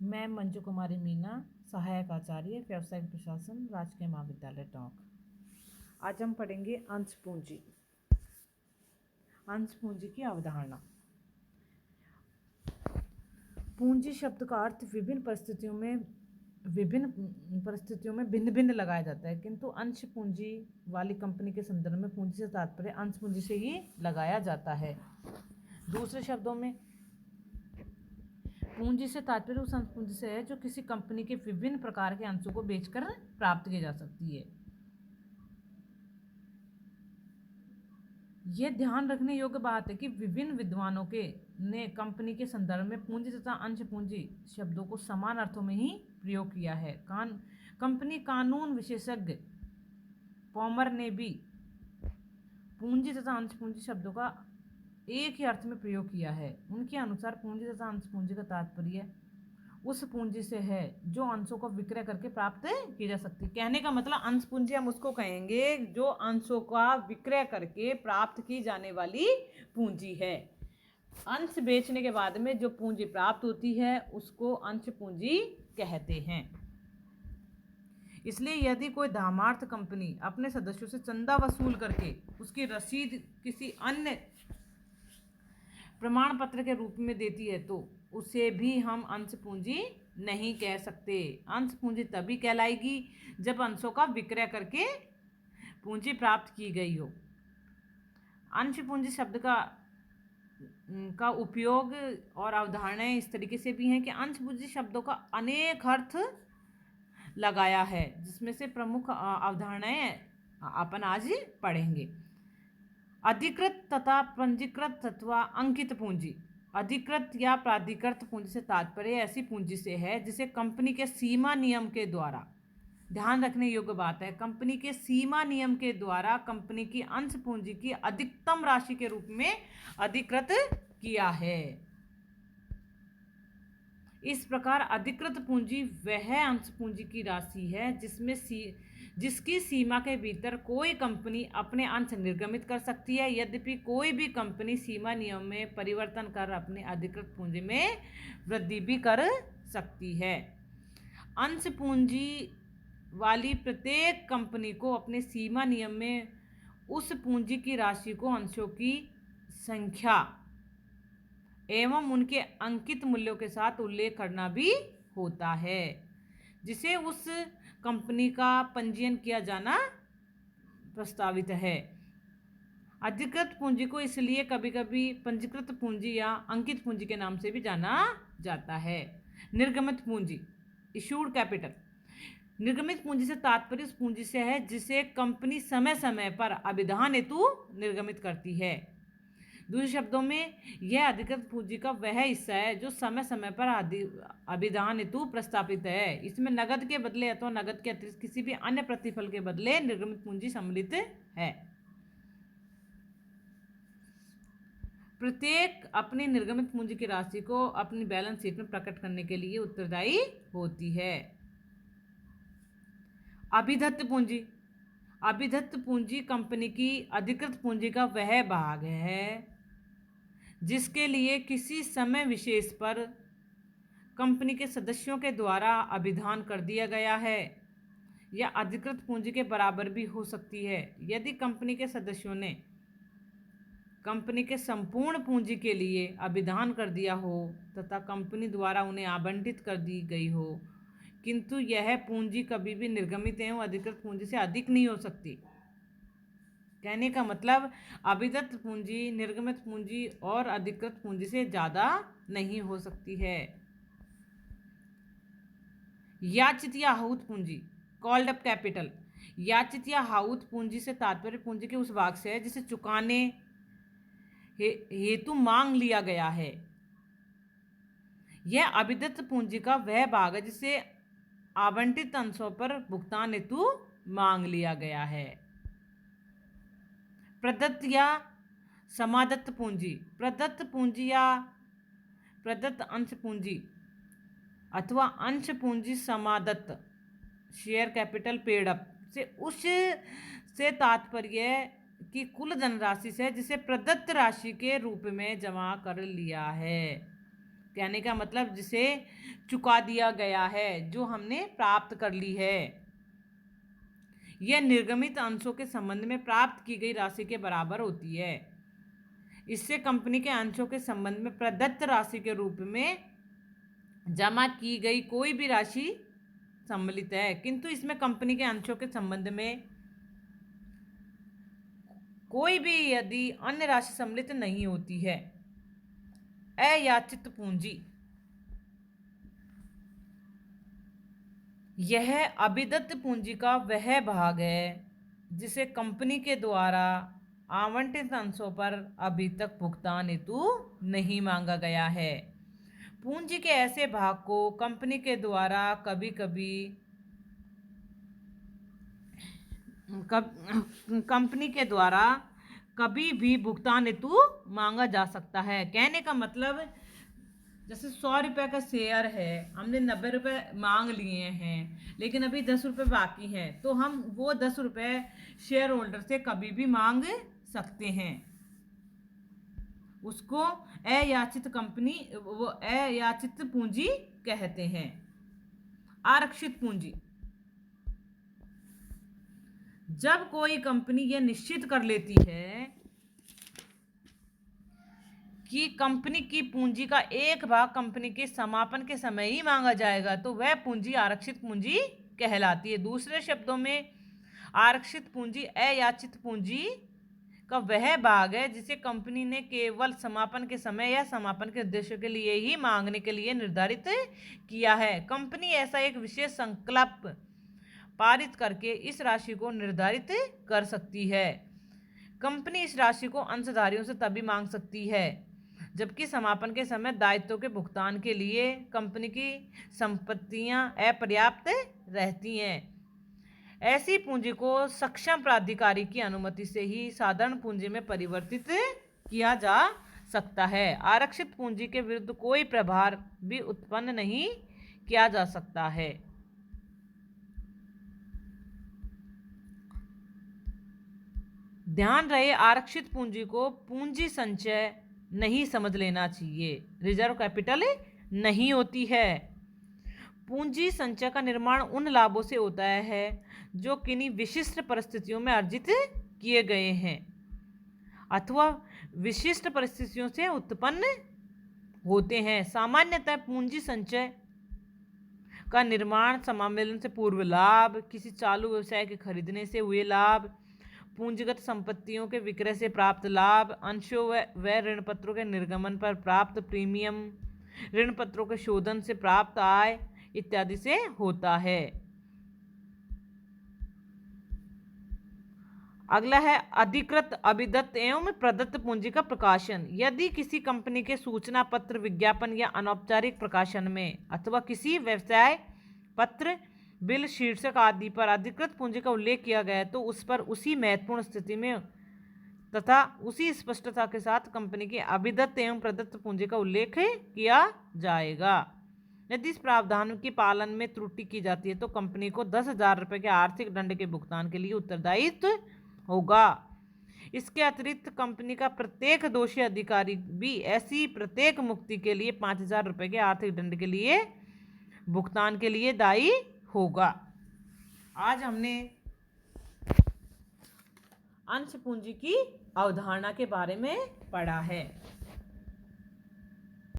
मैं मंजू कुमारी मीना, सहायक आचार्य व्यावसायिक प्रशासन, राजकीय महाविद्यालय टोंक। आज हम पढ़ेंगे अंश पूंजी। अंश पूंजी की अवधारणा। पूंजी शब्द का अर्थ विभिन्न परिस्थितियों में भिन्न भिन्न लगाया जाता है, किंतु अंश पूंजी वाली कंपनी के संदर्भ में पूंजी से तात्पर्य अंश पूंजी से ही लगाया जाता है। दूसरे शब्दों में पूंजी से तात्पर्य उस अंश पूंजी से है जो किसी कंपनी के विभिन्न प्रकार के अंशों को बेचकर प्राप्त की जा सकती है। यह ध्यान रखने योग्य बात है कि विभिन्न विद्वानों ने कंपनी के संदर्भ में पूंजी तथा अंश पूंजी शब्दों को समान अर्थों में ही प्रयोग किया है। कंपनी कानून विशेषज्ञ पॉमर ने भी पूंजी तथा अंश पूंजी शब्दों का एक ही अर्थ में प्रयोग किया है। उनके अनुसार पूंजी तथा अंश पूंजी का तात्पर्य उस पूंजी से है जो अंशों को विक्रय करके प्राप्त की जा सकती है। कहने का मतलब अंश पूंजी हम उसको कहेंगे जो अंशों का विक्रय करके प्राप्त की जाने वाली पूंजी है। अंश बेचने के बाद में जो पूंजी प्राप्त होती है उसको अंश पूंजी कहते हैं। इसलिए यदि कोई धर्मार्थ कंपनी अपने सदस्यों से चंदा वसूल करके उसकी रसीद किसी अन्य प्रमाण पत्र के रूप में देती है तो उसे भी हम अंश पूंजी नहीं कह सकते। अंश पूंजी तभी कहलाएगी जब अंशों का विक्रय करके पूंजी प्राप्त की गई हो। अंश पूंजी शब्द का उपयोग और अवधारणाएं इस तरीके से भी हैं कि अंश पूंजी शब्दों का अनेक अर्थ लगाया है, जिसमें से प्रमुख अवधारणाएं अपन आज पढ़ेंगे। अधिकृत तथा पंजीकृत अथवा अंकित पूंजी। अधिकृत या प्राधिकृत पूंजी से तात्पर्य ऐसी पूंजी से है जिसे कंपनी के सीमा नियम के द्वारा, ध्यान रखने योग्य बात है, कंपनी के सीमा नियम के द्वारा कंपनी की अंश पूंजी की अधिकतम राशि के रूप में अधिकृत किया है। इस प्रकार अधिकृत पूंजी वह अंश पूंजी की राशि है जिसकी सीमा के भीतर कोई कंपनी अपने अंश निर्गमित कर सकती है। यद्यपि कोई भी कंपनी सीमा नियम में परिवर्तन कर अपने अधिकृत पूंजी में वृद्धि भी कर सकती है। अंश पूंजी वाली प्रत्येक कंपनी को अपने सीमा नियम में उस पूंजी की राशि को अंशों की संख्या एवं उनके अंकित मूल्यों के साथ उल्लेख करना भी होता है, जिसे उस कंपनी का पंजीयन किया जाना प्रस्तावित है। अधिकृत पूंजी को इसलिए कभी कभी पंजीकृत पूंजी या अंकित पूंजी के नाम से भी जाना जाता है। निर्गमित पूंजी, इशूड कैपिटल। निर्गमित पूंजी से तात्पर्य उस पूंजी से है जिसे कंपनी समय समय पर अभिधान हेतु निर्गमित करती है। दूसरे शब्दों में यह अधिकृत पूंजी का वह हिस्सा है जो समय समय पर अभिधान हेतु प्रस्तावित है। इसमें नगद के बदले अथवा नगद के अतिरिक्त किसी भी अन्य प्रतिफल के बदले निर्गमित पूंजी सम्मिलित है। प्रत्येक अपनी निर्गमित पूंजी की राशि को अपनी बैलेंस शीट में प्रकट करने के लिए उत्तरदायी होती है। अभिधत्त पूंजी। अभिधत्त पूंजी कंपनी की अधिकृत पूंजी का वह भाग है जिसके लिए किसी समय विशेष पर कंपनी के सदस्यों के द्वारा अभिधान कर दिया गया है। यह अधिकृत पूंजी के बराबर भी हो सकती है यदि कंपनी के सदस्यों ने कंपनी के संपूर्ण पूंजी के लिए अभिधान कर दिया हो तथा कंपनी द्वारा उन्हें आवंटित कर दी गई हो, किंतु यह पूंजी कभी भी निर्गमित एवं अधिकृत पूंजी से अधिक नहीं हो सकती। कहने का मतलब अभिदत्त पूंजी निर्गमित पूंजी और अधिकृत पूंजी से ज़्यादा नहीं हो सकती है। याचित या आहूत पूंजी, कॉल्ड अप कैपिटल। याचित या आहूत पूंजी से तात्पर्य पूंजी के उस भाग से है जिसे चुकाने हेतु मांग लिया गया है। यह अभिदत्त पूंजी का वह भाग है जिसे आवंटित अंशों पर भुगतान हेतु मांग लिया गया है। प्रदत्त या समादत्त पूंजी। प्रदत्त पूंजी या प्रदत्त अंश पूंजी अथवा अंश पूंजी समादत्त, शेयर कैपिटल पेड अप से तात्पर्य की कुल धनराशि से जिसे प्रदत्त राशि के रूप में जमा कर लिया है। कहने का मतलब जिसे चुका दिया गया है, जो हमने प्राप्त कर ली है। यह निर्गमित अंशों के संबंध में प्राप्त की गई राशि के बराबर होती है। इससे कंपनी के अंशों के संबंध में प्रदत्त राशि के रूप में जमा की गई कोई भी राशि सम्मिलित है, किंतु इसमें कंपनी के अंशों के संबंध में कोई भी यदि अन्य राशि सम्मिलित नहीं होती है। अयाचित पूंजी, यह अभिदत्त पूंजी का वह भाग है जिसे कंपनी के द्वारा आवंटित अंशों पर अभी तक भुगतान हेतु नहीं मांगा गया है। पूंजी के ऐसे भाग को कंपनी के द्वारा कंपनी के द्वारा कभी भी भुगतान हेतु मांगा जा सकता है। कहने का मतलब जैसे 100 रुपये का शेयर है, हमने 90 रुपये मांग लिए हैं, लेकिन अभी 10 रुपये बाकी हैं, तो हम वो 10 रुपये शेयर होल्डर से कभी भी मांग सकते हैं। उसको अयाचित पूंजी कहते हैं। आरक्षित पूंजी, जब कोई कंपनी यह निश्चित कर लेती है कि कंपनी की पूंजी का एक भाग कंपनी के समापन के समय ही मांगा जाएगा, तो वह पूंजी आरक्षित पूंजी कहलाती है। दूसरे शब्दों में आरक्षित पूंजी अयाचित पूंजी का वह भाग है जिसे कंपनी ने केवल समापन के समय या समापन के उद्देश्य के लिए ही मांगने के लिए निर्धारित किया है। कंपनी ऐसा एक विशेष संकल्प पारित करके इस राशि को निर्धारित कर सकती है। कंपनी इस राशि को अंशधारियों से तभी मांग सकती है जबकि समापन के समय दायित्वों के भुगतान के लिए कंपनी की संपत्तियां अपर्याप्त रहती हैं। ऐसी पूंजी को सक्षम प्राधिकारी की अनुमति से ही साधारण पूंजी में परिवर्तित किया जा सकता है। आरक्षित पूंजी के विरुद्ध कोई प्रभार भी उत्पन्न नहीं किया जा सकता है। ध्यान रहे, आरक्षित पूंजी को पूंजी संचय नहीं समझ लेना चाहिए, रिजर्व कैपिटल नहीं होती है। पूंजी संचय का निर्माण उन लाभों से होता है जो किन्हीं विशिष्ट परिस्थितियों में अर्जित किए गए हैं अथवा विशिष्ट परिस्थितियों से उत्पन्न होते हैं। सामान्यतः पूंजी संचय का निर्माण समामेलन से पूर्व लाभ, किसी चालू व्यवसाय के खरीदने से हुए लाभ, पूंजीगत संपत्तियों के विक्रय से प्राप्त लाभ, अंशों व ऋण पत्रों के निर्गमन पर प्राप्त प्रीमियम, ऋण पत्रों के शोधन से प्राप्त आय इत्यादि से होता है। अगला है अधिकृत, अभिदत्त एवं प्रदत्त पूंजी का प्रकाशन। यदि किसी कंपनी के सूचना पत्र, विज्ञापन या अनौपचारिक प्रकाशन में अथवा किसी व्यवसाय पत्र, बिल, शीर्षक आदि पर अधिकृत पूंजी का उल्लेख किया गया है तो उस पर उसी महत्वपूर्ण स्थिति में तथा उसी स्पष्टता के साथ कंपनी की अभिदत्त एवं प्रदत्त पूंजी का उल्लेख किया जाएगा। यदि इस प्रावधान के पालन में त्रुटि की जाती है तो कंपनी को 10,000 रुपये के आर्थिक दंड के भुगतान के लिए उत्तरदायित्व होगा। इसके अतिरिक्त कंपनी का प्रत्येक दोषी अधिकारी भी ऐसी प्रत्येक मुक्ति के लिए 5,000 रुपये के आर्थिक दंड के लिए भुगतान के लिए दायी होगा। आज हमने अंश पूंजी की अवधारणा के बारे में पढ़ा है।